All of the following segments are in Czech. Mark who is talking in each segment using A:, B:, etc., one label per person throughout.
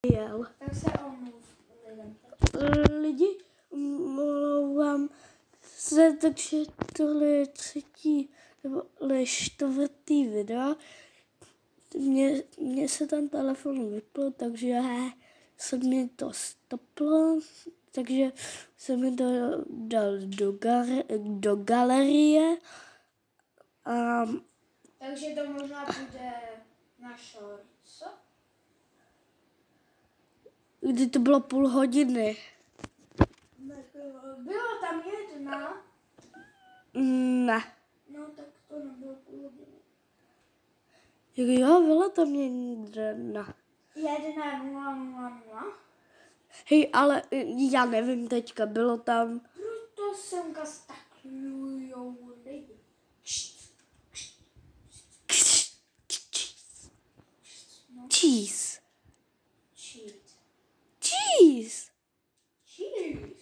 A: jel.
B: Tak se omluv lidem.
A: Lidi, mluvám se, takže tohle je třetí nebo čtvrtý video. Mně se tam telefon vypl, takže se mi to stoplo, takže jsem mi to dal do galerie.
B: Takže to možná bude na shorts.
A: Kdy to bylo půl hodiny.
B: Byla tam jedna.
A: Ne.
B: No tak to nebylo půl hodiny.
A: Jo, byla tam jedna.
B: 1:00.
A: Hej, ale já nevím teďka, bylo tam...
B: Proto semka staklujou lidi.
A: Cheese.
B: Cheat.
A: Cheese.
B: Cheese.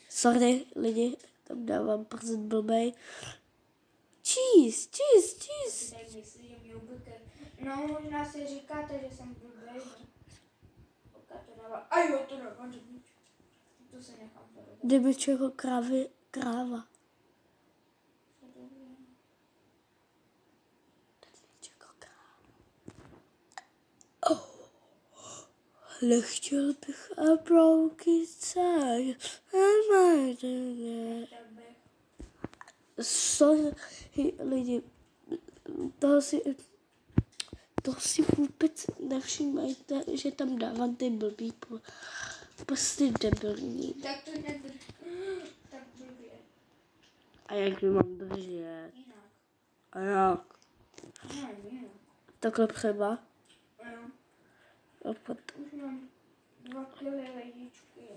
A: Sorry, lidi, tam dávám prst blbej. Cheese.
B: Tak myslí, že mě ubyte. No, možná si říkáte, že jsem blbej. Pokud to dává. A jo, to dává. To se nechám to.
A: Jdeme čeho kráva. Nechtěl bych a brouky cáj. Sorry, lidi, toho si vůbec nevšímajte, že tam dávám ty blbý prostě debilní.
B: Tak to nedrž. Tak blbě.
A: A jak mi mám držet?
B: Jinak.
A: A jak?
B: No, jinak.
A: Takhle třeba?
B: Jo.
A: A potom...
B: Už mám 2 kily lidičky.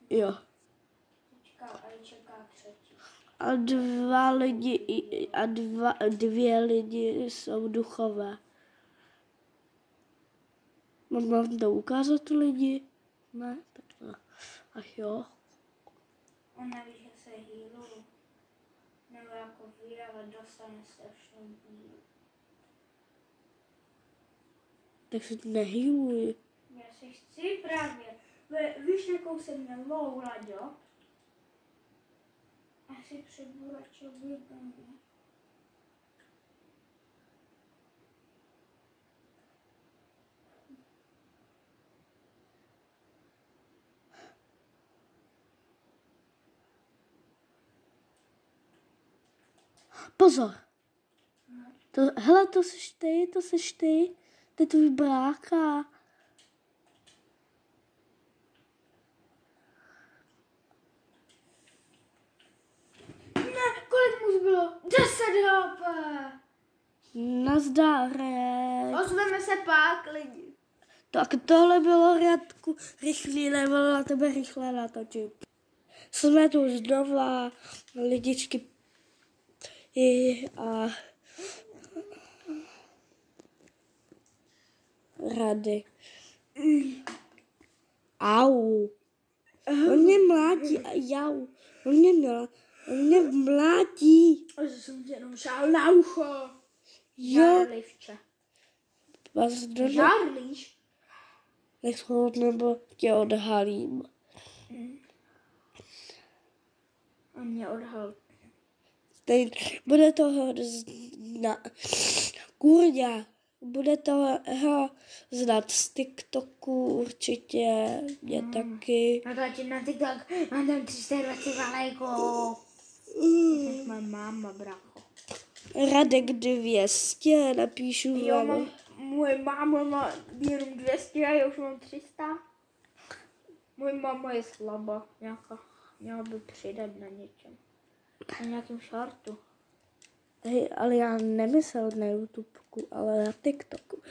A: Jo.
B: Čeká třetí.
A: A dvě lidi jsou duchové. Mám vám to ukázat lidi? Ne? Tak ne. Ach jo.
B: Ona ví, že se hýluju. Nebo jako ví, ale dostane strašnou bílu.
A: Takže nehýluji.
B: Já si chci právě. Víš, jakou jsem měl Laďo? Asi předburačil vědomí.
A: Pozor. Hele, to seš ty. To je tvůj brácha.
B: Ne, kolik mu zbylo? 10 HP.
A: Nazdárek.
B: Ozveme se pak, lidi.
A: Tak tohle bylo Radku rychlý, nebo na tebe rychle natočím. Jsme tu znova, lidičky a Rady. Au. On mě mlátí a jau. On mě mlátí.
B: Že jsem tě jenom šál na ucho.
A: Jo.
B: Žárlivče.
A: Vás dono.
B: Žárlíš?
A: Nechod, nebo tě odhalím.
B: On mě odhal.
A: Bude toho kurňa. Bude toho znát z TikToku určitě. Mě taky.
B: Natočím na TikTok. Mám tam 320 lajků. Jsi moje máma, brácho.
A: Radek 200, napíšu
B: Jo,
A: vám.
B: moje máma má jenom 200 a já už mám 300. Moje máma je slabá. Měla by přidat na něčem. Na nějakém shortu.
A: Hej, ale já nemyslel na YouTubeku, ale na TikToku.